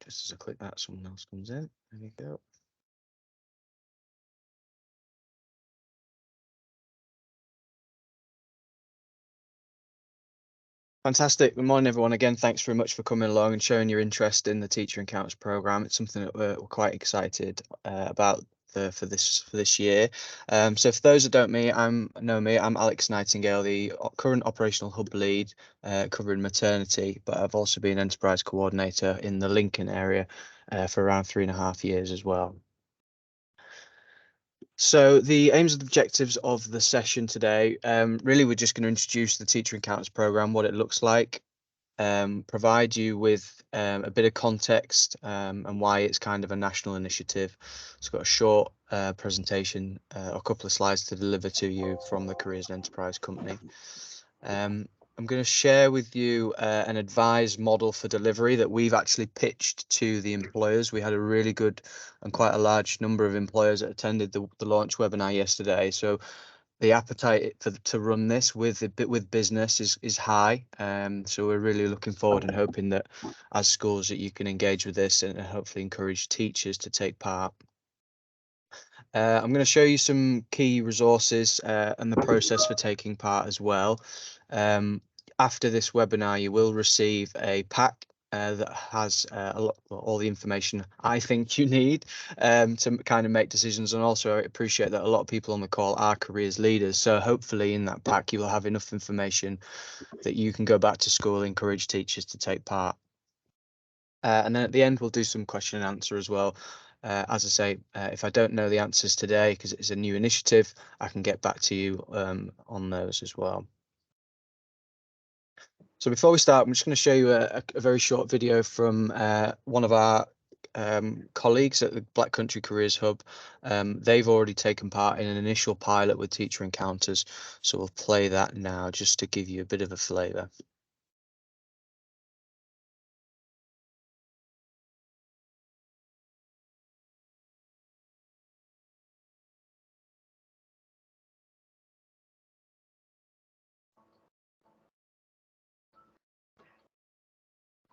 Just as I click that, someone else comes in. There we go. Fantastic. Good morning, everyone. Again, thanks very much for coming along and showing your interest in the Teacher Encounters program. It's something that we're quite excited about for this year. So for those that don't know me, I'm Alex Nightingale, the current operational hub lead covering maternity, but I've also been enterprise coordinator in the Lincoln area for around 3.5 years as well. So the aims and objectives of the session today, really we're just going to introduce the Teacher Encounters program, what it looks like, provide you with a bit of context and why it's kind of a national initiative. It's got a short presentation, a couple of slides to deliver to you from the Careers and Enterprise Company. I'm going to share with you an advised model for delivery that we've actually pitched to the employers. We had a really good and quite a large number of employers that attended the launch webinar yesterday. So the appetite to run this with business is high. So we're really looking forward and hoping that as schools that you can engage with this and hopefully encourage teachers to take part. I'm going to show you some key resources and the process for taking part as well. After this webinar, you will receive a pack that has all the information I think you need to kind of make decisions. And also I appreciate that a lot of people on the call are careers leaders. So hopefully in that pack, you will have enough information that you can go back to school, encourage teachers to take part. And then at the end, we'll do some question and answer as well. As I say, if I don't know the answers today, because it's a new initiative, I can get back to you on those as well. So before we start, I'm just going to show you a very short video from one of our colleagues at the Black Country Careers Hub. They've already taken part in an initial pilot with Teacher Encounters. So we'll play that now just to give you a bit of a flavour.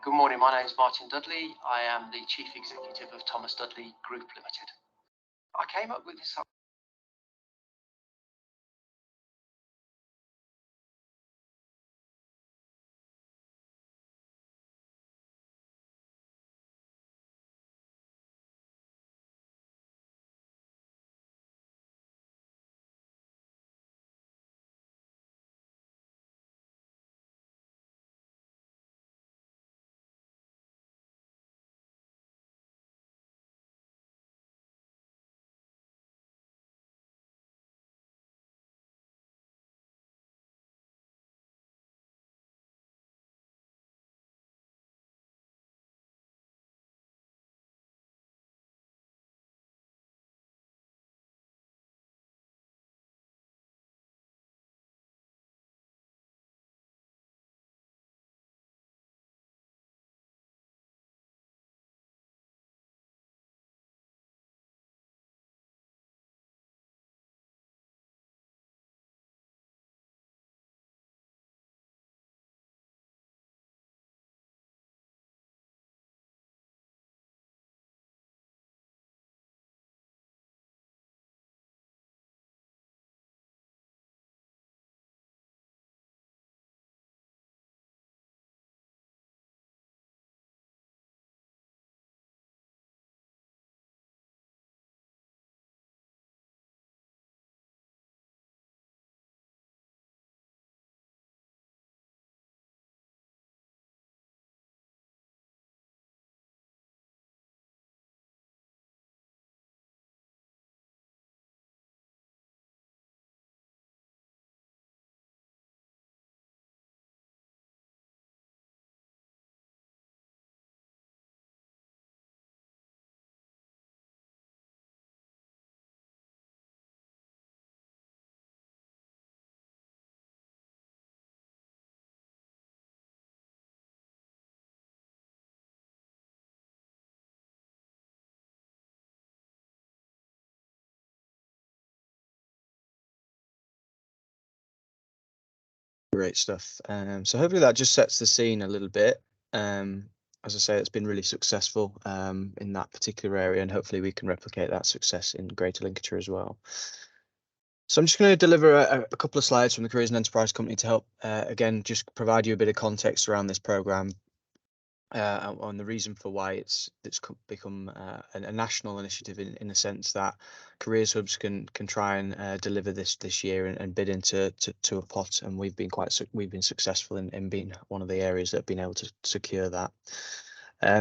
Good morning, my name is Martin Dudley. I am the Chief Executive of Thomas Dudley Group Limited. I came up with this Great stuff. So hopefully that just sets the scene a little bit. as I say, it's been really successful in that particular area, and hopefully we can replicate that success in Greater Lincolnshire as well. So I'm just going to deliver a couple of slides from the Careers and Enterprise Company to help, again, just provide you a bit of context around this programme on the reason for why it's become a national initiative in the sense that careers hubs can try and deliver this year and bid into a pot, and we've been successful in being one of the areas that have been able to secure that.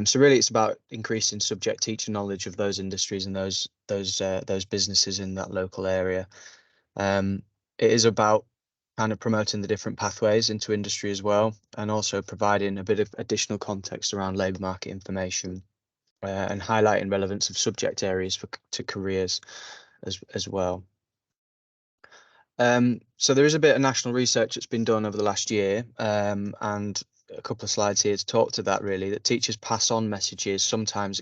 So really, it's about increasing subject teacher knowledge of those industries and those businesses in that local area. It is about kind of promoting the different pathways into industry as well, and also providing a bit of additional context around labour market information and highlighting relevance of subject areas to careers as well. So there is a bit of national research that's been done over the last year, and a couple of slides here to talk to that, really, that teachers pass on messages, sometimes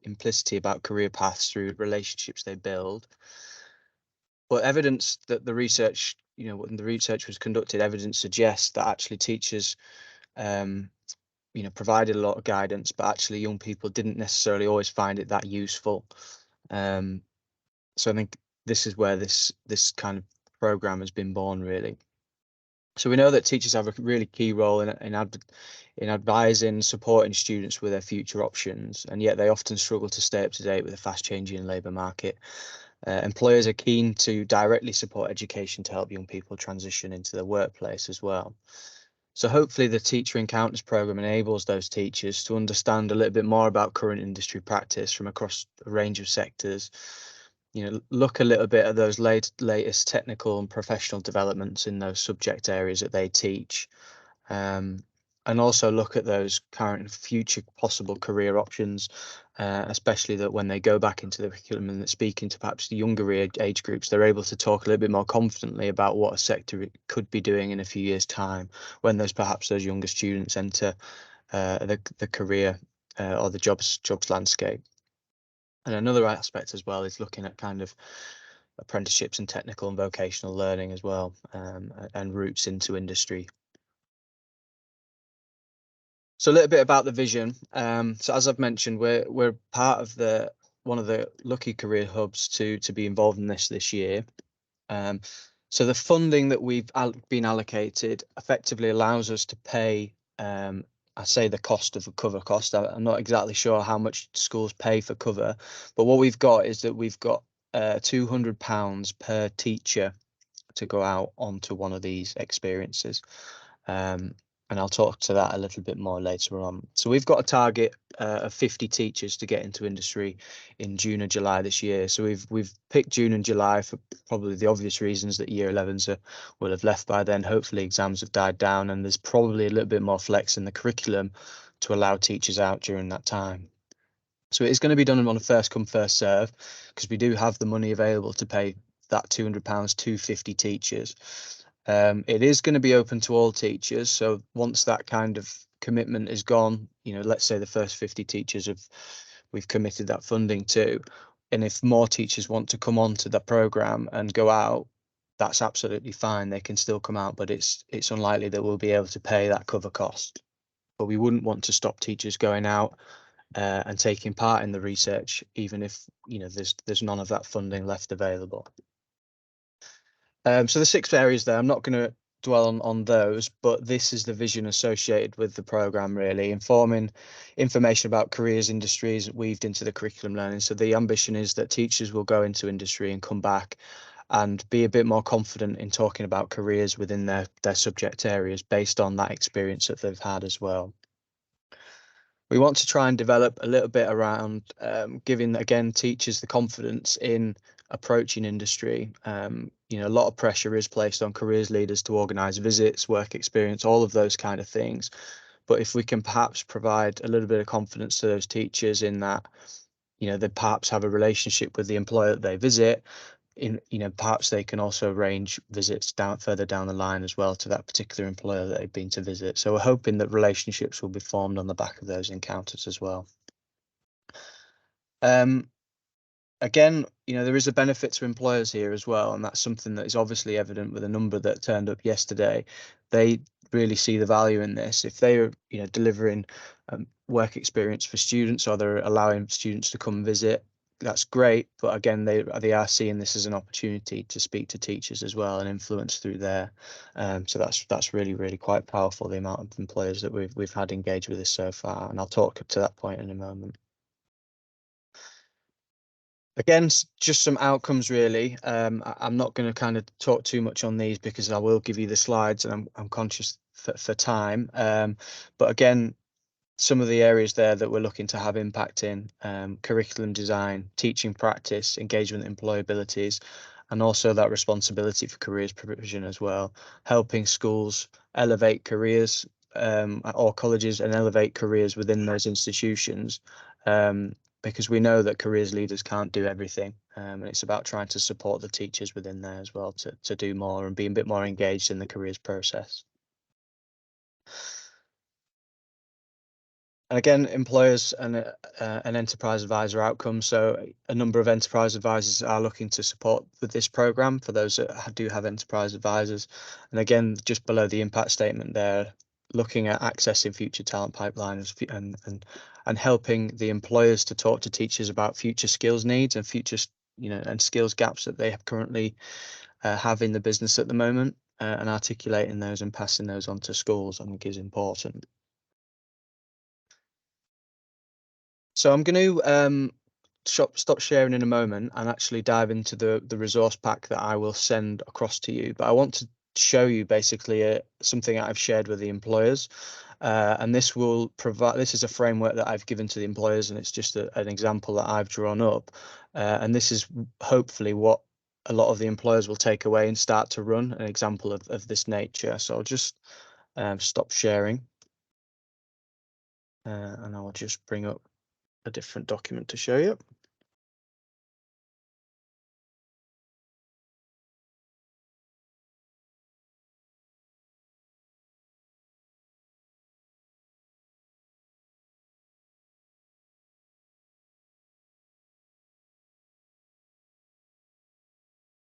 implicitly about career paths through relationships they build. But evidence that the research, when the research was conducted, evidence suggests that actually teachers, provided a lot of guidance, but actually young people didn't necessarily always find it that useful. So I think this is where this kind of program has been born, really. So we know that teachers have a really key role in advising, supporting students with their future options, and yet they often struggle to stay up to date with the fast-changing labour market. Employers are keen to directly support education to help young people transition into the workplace as well. So hopefully the Teacher Encounters programme enables those teachers to understand a little bit more about current industry practice from across a range of sectors. Look a little bit at those latest technical and professional developments in those subject areas that they teach. And also look at those current and future possible career options, especially that when they go back into the curriculum and speaking to perhaps the younger age groups, they're able to talk a little bit more confidently about what a sector could be doing in a few years' time when those younger students enter the career or the jobs landscape. And another aspect as well is looking at kind of apprenticeships and technical and vocational learning as well, and routes into industry. So a little bit about the vision. So as I've mentioned, we're part of one of the lucky career hubs to be involved in this year. So the funding that we've been allocated effectively allows us to pay, I say the cost of a cover cost. I'm not exactly sure how much schools pay for cover, but what we've got is that we've got £200 per teacher to go out onto one of these experiences. And I'll talk to that a little bit more later on. So we've got a target of 50 teachers to get into industry in June and July this year. So we've picked June and July for probably the obvious reasons that year 11s will have left by then. Hopefully exams have died down and there's probably a little bit more flex in the curriculum to allow teachers out during that time. So it is going to be done on a first come first serve, because we do have the money available to pay that £200 to 50 teachers. It is going to be open to all teachers. So once that kind of commitment is gone, let's say the first 50 teachers we've committed that funding to, and if more teachers want to come on to the programme and go out, that's absolutely fine. They can still come out, but it's unlikely that we'll be able to pay that cover cost. But we wouldn't want to stop teachers going out and taking part in the research, even if there's none of that funding left available. So the 6 areas there, I'm not going to dwell on those, but this is the vision associated with the programme, really, informing information about careers, industries weaved into the curriculum learning. So the ambition is that teachers will go into industry and come back and be a bit more confident in talking about careers within their subject areas based on that experience that they've had as well. We want to try and develop a little bit around giving, again, teachers the confidence in approaching industry. A lot of pressure is placed on careers leaders to organise visits, work experience, all of those kind of things. But if we can perhaps provide a little bit of confidence to those teachers in that, they perhaps have a relationship with the employer that they visit, perhaps they can also arrange visits further down the line as well to that particular employer that they've been to visit. So we're hoping that relationships will be formed on the back of those encounters as well. again, there is a benefit to employers here as well, and that's something that is obviously evident with a number that turned up yesterday. They really see the value in this. If they are, delivering work experience for students, or they're allowing students to come visit, that's great. But again, they are seeing this as an opportunity to speak to teachers as well and influence through there. So that's really quite powerful, the amount of employers that we've had engaged with this so far, and I'll talk to that point in a moment. Again, just some outcomes really. I'm not going to kind of talk too much on these because I will give you the slides, and I'm conscious for time. But again, some of the areas there that we're looking to have impact in: curriculum design, teaching practice, engagement, employabilities, and also that responsibility for careers provision as well, helping schools elevate careers, or colleges, and elevate careers within those institutions. Because we know that careers leaders can't do everything, and it's about trying to support the teachers within there as well to do more and be a bit more engaged in the careers process. And again, employers and an enterprise advisor outcome. So a number of enterprise advisors are looking to support with this program for those that do have enterprise advisors. And again, just below the impact statement there, looking at accessing future talent pipelines and helping the employers to talk to teachers about future skills needs and future, and skills gaps that they have currently have in the business at the moment, and articulating those and passing those on to schools, I think, is important. So I'm going to stop sharing in a moment and actually dive into the resource pack that I will send across to you. But I want to show you basically something I've shared with the employers, and this will provide. This is a framework that I've given to the employers, and it's just an example that I've drawn up, and this is hopefully what a lot of the employers will take away and start to run an example of this nature. So I'll just stop sharing, and I'll just bring up a different document to show you.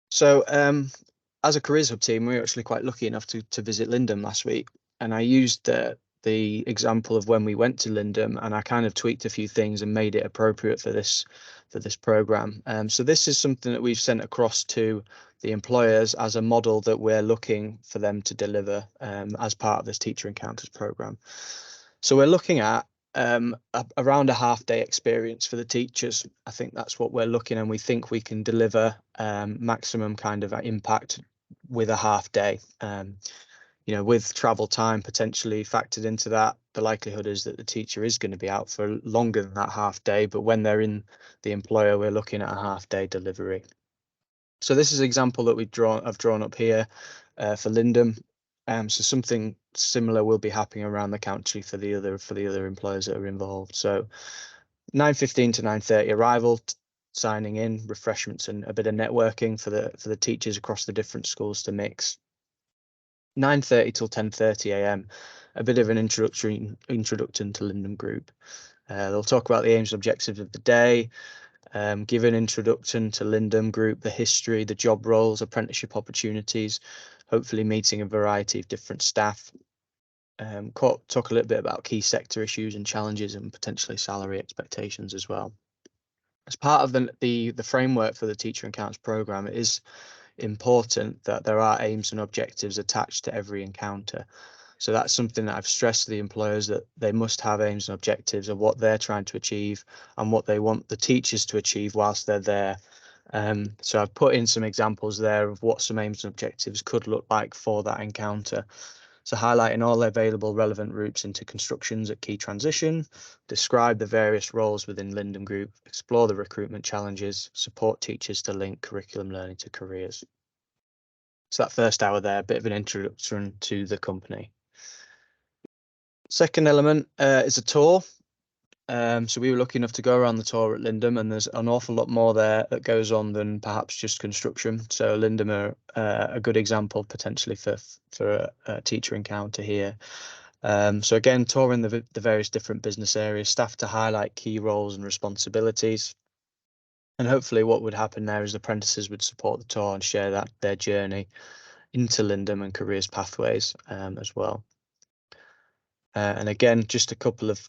So as a Careers Hub team, we were actually quite lucky enough to visit Lindum last week, and I used the example of when we went to Lindum, and I kind of tweaked a few things and made it appropriate for this program. So this is something that we've sent across to the employers as a model that we're looking for them to deliver as part of this Teacher Encounters program. So we're looking at around a half-day experience for the teachers. I think that's what we're looking, and we think we can deliver maximum kind of impact with a half day. With travel time potentially factored into that, the likelihood is that the teacher is going to be out for longer than that half day. But when they're in the employer, we're looking at a half day delivery. So this is an example that I've drawn up here for Lindum. So something similar will be happening around the country for the other employers that are involved. So 9:15 to 9:30 arrival, signing in, refreshments, and a bit of networking for the teachers across the different schools to mix. 9:30 till 10:30 a.m. a bit of an introduction to Lindum Group. They'll talk about the aims and objectives of the day, give an introduction to Lindum Group, the history, the job roles, apprenticeship opportunities, hopefully meeting a variety of different staff. Talk a little bit about key sector issues and challenges, and potentially salary expectations as well. As part of the framework for the Teacher Encounters program, it is important that there are aims and objectives attached to every encounter. So that's something that I've stressed to the employers, that they must have aims and objectives of what they're trying to achieve and what they want the teachers to achieve whilst they're there. So I've put in some examples there of what some aims and objectives could look like for that encounter. So highlighting all available relevant routes into constructions at key transition, describe the various roles within Lindum Group, explore the recruitment challenges, support teachers to link curriculum learning to careers. So that first hour there, a bit of an introduction to the company. Second element is a tour. So we were lucky enough to go around the tour at Lindum, and there's an awful lot more there that goes on than perhaps just construction. So Lindum are a good example potentially for a teacher encounter here. So again, touring the various different business areas, staff to highlight key roles and responsibilities. And hopefully what would happen there is apprentices would support the tour and share their journey into Lindum and careers pathways as well. And again, just a couple of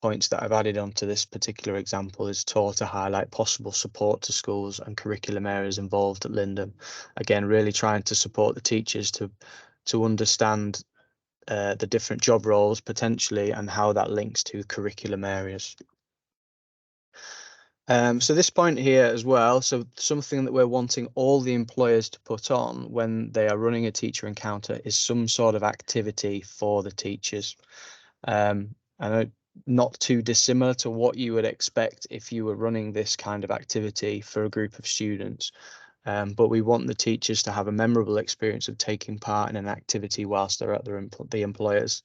points that I've added onto this particular example is tour to highlight possible support to schools and curriculum areas involved at Lindum. Again, really trying to support the teachers to understand the different job roles potentially and how that links to curriculum areas. So this point here as well, so something that we're wanting all the employers to put on when they are running a teacher encounter is some sort of activity for the teachers. I know not too dissimilar to what you would expect if you were running this kind of activity for a group of students. But we want the teachers to have a memorable experience of taking part in an activity whilst they're at the employers.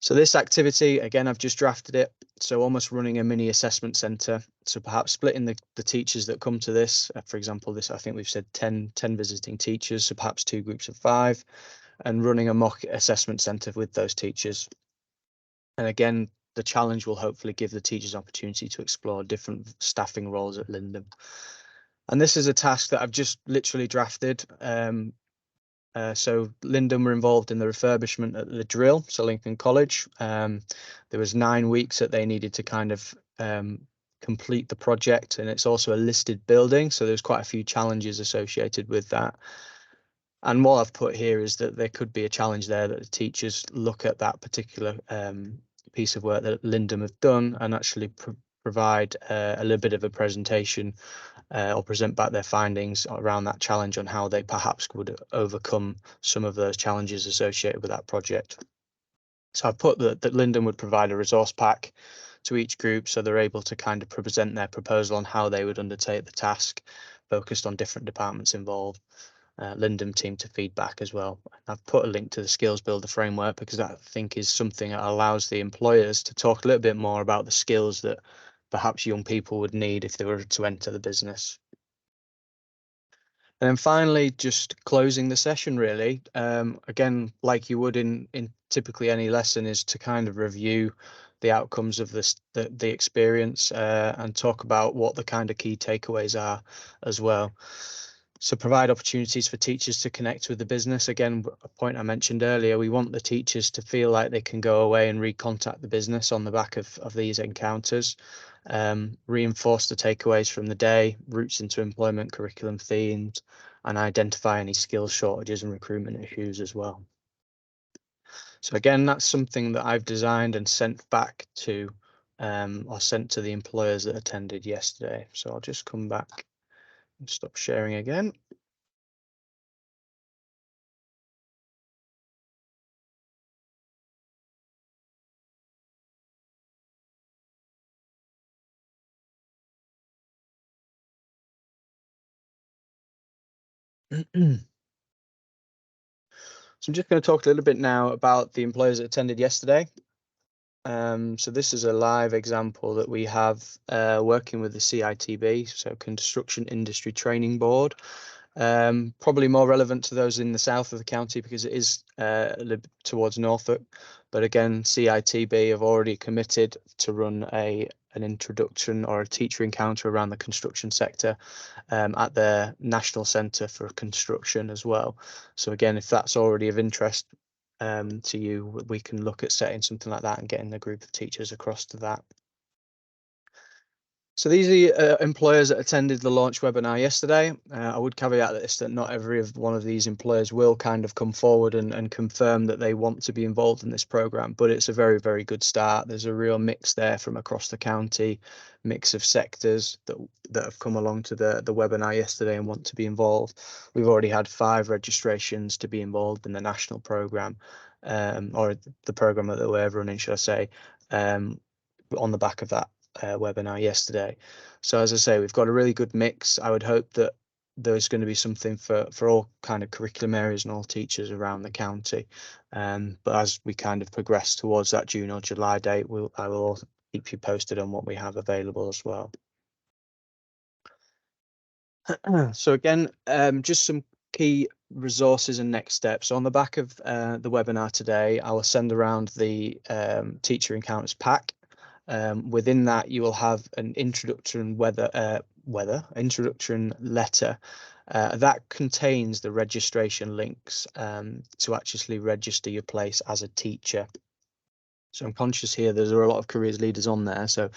So this activity, again, I've just drafted it. So almost running a mini assessment centre. So perhaps splitting the teachers that come to this, for example, this, I think we've said 10 visiting teachers, so perhaps 2 groups of 5, and running a mock assessment centre with those teachers. And again, the challenge will hopefully give the teachers opportunity to explore different staffing roles at Lindum. And this is a task that I've just literally drafted. So Lindum were involved in the refurbishment at the drill, so Lincoln College. There was 9 weeks that they needed to kind of complete the project, and it's also a listed building, so there's quite a few challenges associated with that. And what I've put here is that there could be a challenge there that the teachers look at that particular piece of work that Lindum have done and actually provide a little bit of a presentation or present back their findings around that challenge on how they perhaps would overcome some of those challenges associated with that project. So I put that Lindum would provide a resource pack to each group so they're able to kind of present their proposal on how they would undertake the task, focused on different departments involved. Lindum team to feedback as well. I've put a link to the Skills Builder framework because I think is something that allows the employers to talk a little bit more about the skills that perhaps young people would need if they were to enter the business. And then finally, just closing the session really. Again, like you would in typically any lesson, is to kind of review the outcomes of the experience and talk about what the kind of key takeaways are as well. So provide opportunities for teachers to connect with the business. Again, a point I mentioned earlier, we want the teachers to feel like they can go away and recontact the business on the back of these encounters. Reinforce the takeaways from the day, routes into employment, curriculum themes, and identify any skills shortages and recruitment issues as well. So again, that's something that I've designed and sent back to, or sent to the employers that attended yesterday. So I'll just come back and stop sharing again. So I'm just going to talk a little bit now about the employers that attended yesterday. So this is a live example that we have working with the CITB, so Construction Industry Training Board. Probably more relevant to those in the south of the county because it is towards Norfolk. But again, CITB have already committed to run an introduction or a teacher encounter around the construction sector at their National Centre for Construction as well. So again, if that's already of interest to you, we can look at setting something like that and getting a group of teachers across to that. So these are employers that attended the launch webinar yesterday. I would caveat this that not every one of these employers will kind of come forward and confirm that they want to be involved in this program, but it's a very, very good start. There's a real mix there from across the county, mix of sectors that have come along to the webinar yesterday and want to be involved. We've already had 5 registrations to be involved in the national program, or the program that we're running, should I say, on the back of that webinar yesterday. So as I say, we've got a really good mix. I would hope that there's going to be something for all kind of curriculum areas and all teachers around the county. But as we kind of progress towards that June or July date, I will keep you posted on what we have available as well. So again, just some key resources and next steps. On the back of the webinar today, I will send around the Teacher Encounters pack. Within that, you will have an introduction introduction letter that contains the registration links to actually register your place as a teacher. So I'm conscious here there are a lot of careers leaders on there, so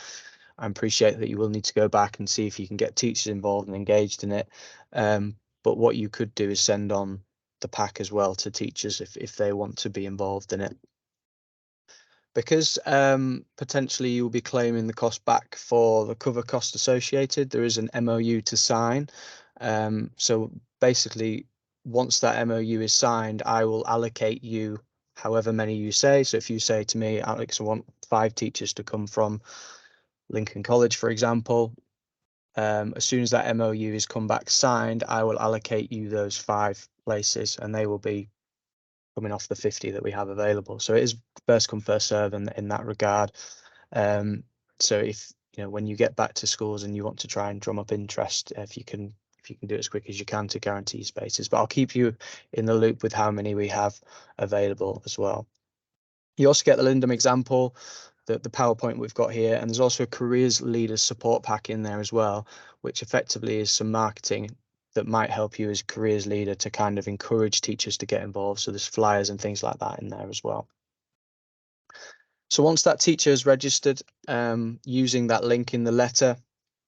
I appreciate that you will need to go back and see if you can get teachers involved and engaged in it. But what you could do is send on the pack as well to teachers if they want to be involved in it. Because potentially you'll be claiming the cost back for the cover cost associated, there is an MOU to sign. So basically, once that MOU is signed, I will allocate you however many you say. So if you say to me, Alex, I want 5 teachers to come from Lincoln College, for example, as soon as that MOU is come back signed, I will allocate you those 5 places, and they will be coming off the 50 that we have available. So it is first come, first serve in that regard. So if when you get back to schools and you want to try and drum up interest, if you can do it as quick as you can to guarantee spaces. But I'll keep you in the loop with how many we have available as well. You also get the Lindum example, the PowerPoint we've got here, and there's also a careers leaders support pack in there as well, which effectively is some marketing that might help you as a careers leader to kind of encourage teachers to get involved. So there's flyers and things like that in there as well. So once that teacher is registered, using that link in the letter,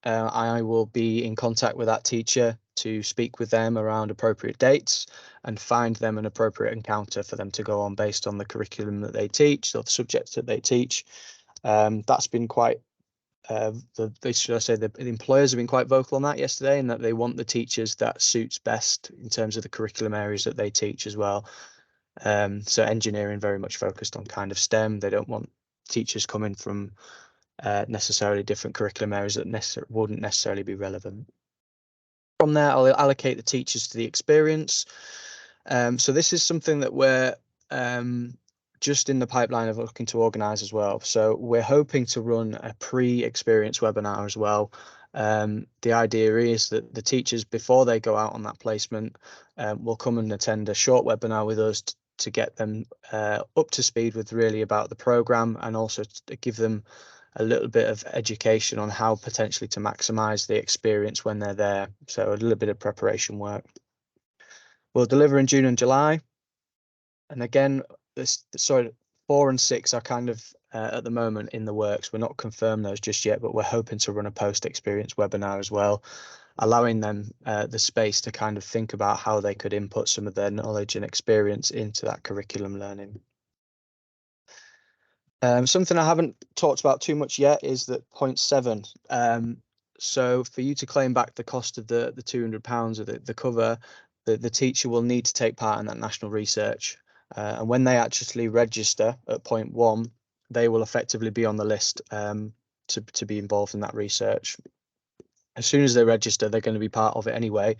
I will be in contact with that teacher to speak with them around appropriate dates and find them an appropriate encounter for them to go on based on the curriculum that they teach or the subjects that they teach. That's been quite, the employers have been quite vocal on that yesterday, and that they want the teachers that suits best in terms of the curriculum areas that they teach as well. So engineering very much focused on kind of STEM. They don't want teachers coming from necessarily different curriculum areas that wouldn't necessarily be relevant. From there, I'll allocate the teachers to the experience. So this is something that we're just in the pipeline of looking to organise as well. So we're hoping to run a pre-experience webinar as well. The idea is that the teachers, before they go out on that placement, will come and attend a short webinar with us to get them up to speed with really about the programme, and also to give them a little bit of education on how potentially to maximise the experience when they're there. So a little bit of preparation work. We'll deliver in June and July. And again, sorry, 4 and 6 are kind of at the moment in the works. We're not confirmed those just yet, but we're hoping to run a post-experience webinar as well, allowing them the space to kind of think about how they could input some of their knowledge and experience into that curriculum learning. Something I haven't talked about too much yet is that point 7. So for you to claim back the cost of the £200 of the cover, the teacher will need to take part in that national research. And when they actually register at point 1, they will effectively be on the list to be involved in that research. As soon as they register, they're going to be part of it anyway.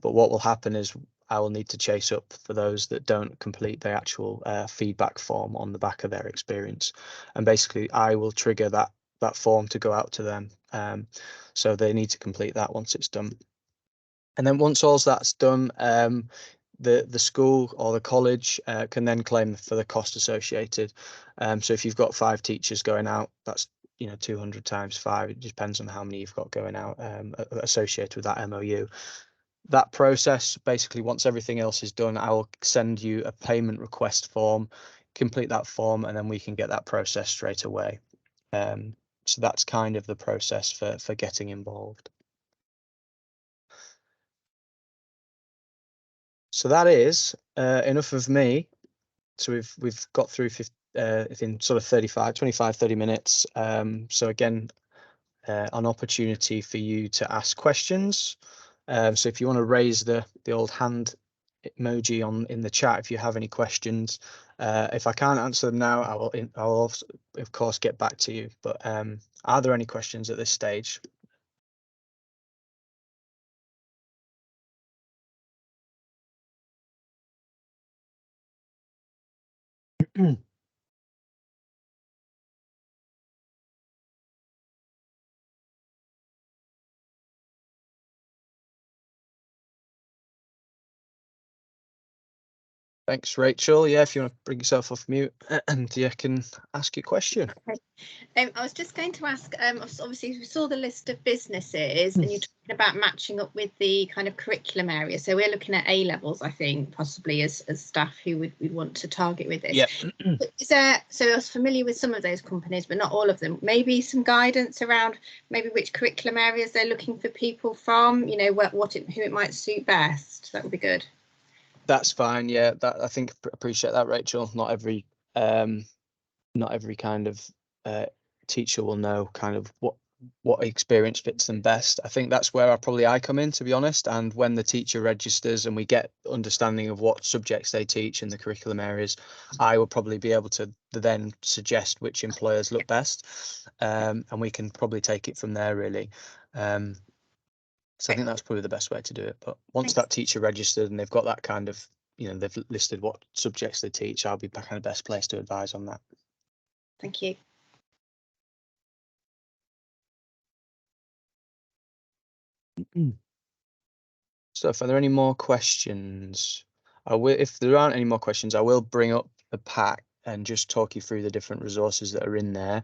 But what will happen is I will need to chase up for those that don't complete the actual feedback form on the back of their experience. And basically, I will trigger that form to go out to them. So they need to complete that once it's done. And then once all that's done, the school or the college can then claim for the cost associated. So if you've got 5 teachers going out, that's 200 times 5. It depends on how many you've got going out associated with that MOU. That process, basically, once everything else is done, I will send you a payment request form, complete that form, and then we can get that process straight away. So that's kind of the process for getting involved. So that is enough of me. So we've got through in sort of 25-30 minutes. So again, an opportunity for you to ask questions. So if you want to raise the old hand emoji in the chat if you have any questions. If I can't answer them now, I'll also, of course, get back to you. But are there any questions at this stage? Thanks, Rachel. Yeah, if you want to bring yourself off mute and you can ask your question. Okay. I was just going to ask, obviously we saw the list of businesses and you're talking about matching up with the kind of curriculum area. So we're looking at A levels, I think, possibly as staff who we'd want to target with this. Yeah. Is there, so I was familiar with some of those companies, but not all of them. Maybe some guidance around maybe which curriculum areas they're looking for people from, you know, who it might suit best. That would be good. That's fine. Yeah, that I think appreciate that, Rachel. Not every kind of teacher will know kind of what experience fits them best. I think that's where I come in, to be honest. And when the teacher registers and we get understanding of what subjects they teach in the curriculum areas, I will probably be able to then suggest which employers look best, and we can probably take it from there, really. So I think that's probably the best way to do it. But once that teacher registered and they've got that kind of, you know, they've listed what subjects they teach, I'll be kind of best placed to advise on that. Thank you. So are there any more questions? If there aren't any more questions, I will bring up the pack and just talk you through the different resources that are in there.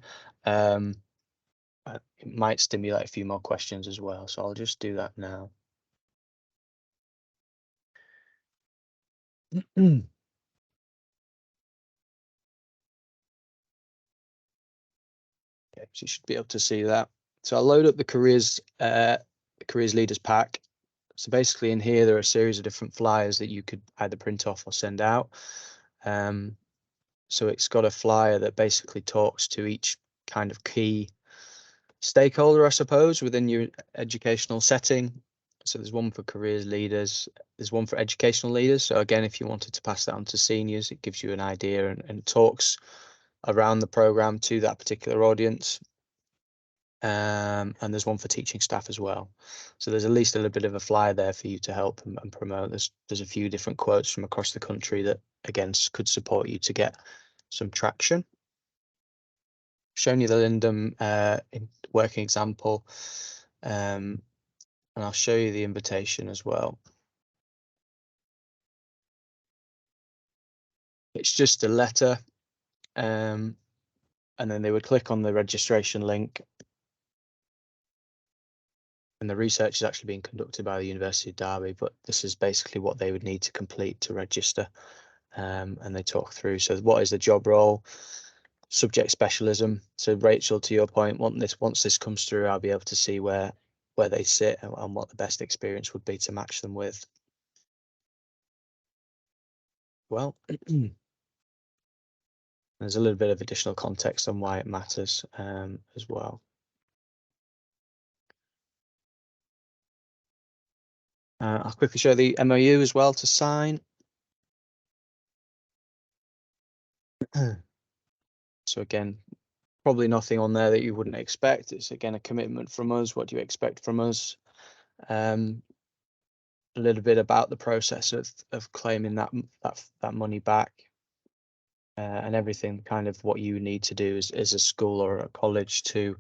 It might stimulate a few more questions as well, so I'll just do that now. Okay, so you should be able to see that. So I'll load up the careers leaders pack. So basically in here, there are a series of different flyers that you could either print off or send out. So it's got a flyer that basically talks to each kind of key stakeholder, I suppose, within your educational setting. So there's one for careers leaders, there's one for educational leaders. So again, if you wanted to pass that on to seniors, it gives you an idea and talks around the program to that particular audience. And there's one for teaching staff as well. So there's at least a little bit of a flyer there for you to help and promote. There's a few different quotes from across the country that again could support you to get some traction. Showing you the Lindum working example, and I'll show you the invitation as well. It's just a letter, and then they would click on the registration link. And the research is actually being conducted by the University of Derby, but this is basically what they would need to complete to register. And they talk through, so what is the job role, subject specialism. So Rachel, to your point, once this comes through, I'll be able to see where they sit and what the best experience would be to match them with. Well, there's a little bit of additional context on why it matters as well. I'll quickly show the MOU as well to sign. So again, probably nothing on there that you wouldn't expect. It's again a commitment from us. What do you expect from us? A little bit about the process of claiming that money back, and everything kind of what you need to do as a school or a college to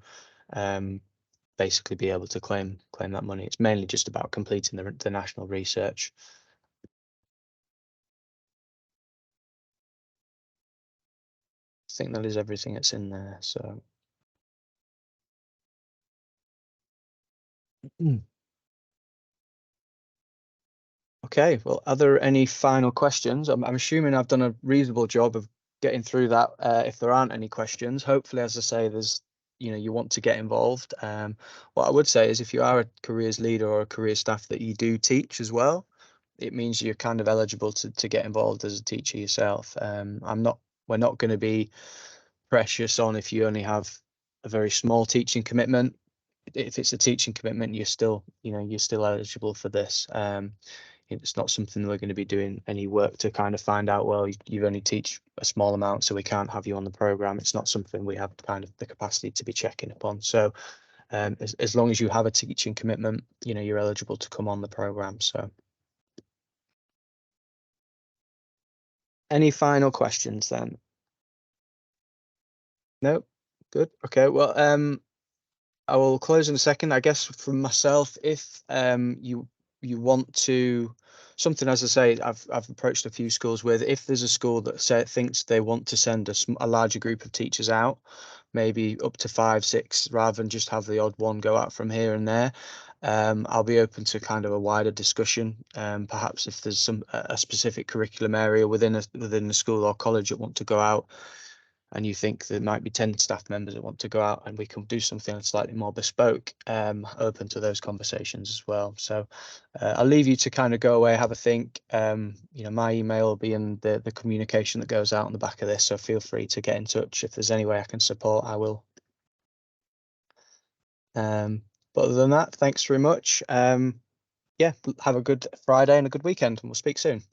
basically be able to claim that money. It's mainly just about completing the national research. I think that is everything that's in there. So okay, well, are there any final questions? I'm assuming I've done a reasonable job of getting through that. If there aren't any questions, hopefully, as I say, there's, you know, you want to get involved. What I would say is if you are a careers leader or a career staff that you do teach as well, it means you're kind of eligible to get involved as a teacher yourself. We're not going to be precious on if you only have a very small teaching commitment. If it's a teaching commitment, you're still eligible for this. It's not something we're going to be doing any work to kind of find out, well, you only teach a small amount, so we can't have you on the program. It's not something we have kind of the capacity to be checking upon. So as long as you have a teaching commitment, you know, you're eligible to come on the program. So any final questions then? No? Good. Okay. Well, I will close in a second. I guess from myself, if you want to something, as I say, I've approached a few schools with, if there's a school that thinks they want to send a larger group of teachers out, maybe up to 5, 6, rather than just have the odd one go out from here and there, I'll be open to kind of a wider discussion. Perhaps if there's a specific curriculum area within the school or college that want to go out, and you think there might be 10 staff members that want to go out and we can do something slightly more bespoke, open to those conversations as well. So I'll leave you to kind of go away, have a think. My email will be in the communication that goes out on the back of this, so feel free to get in touch. If there's any way I can support, I will. But other than that, thanks very much. Have a good Friday and a good weekend, and we'll speak soon.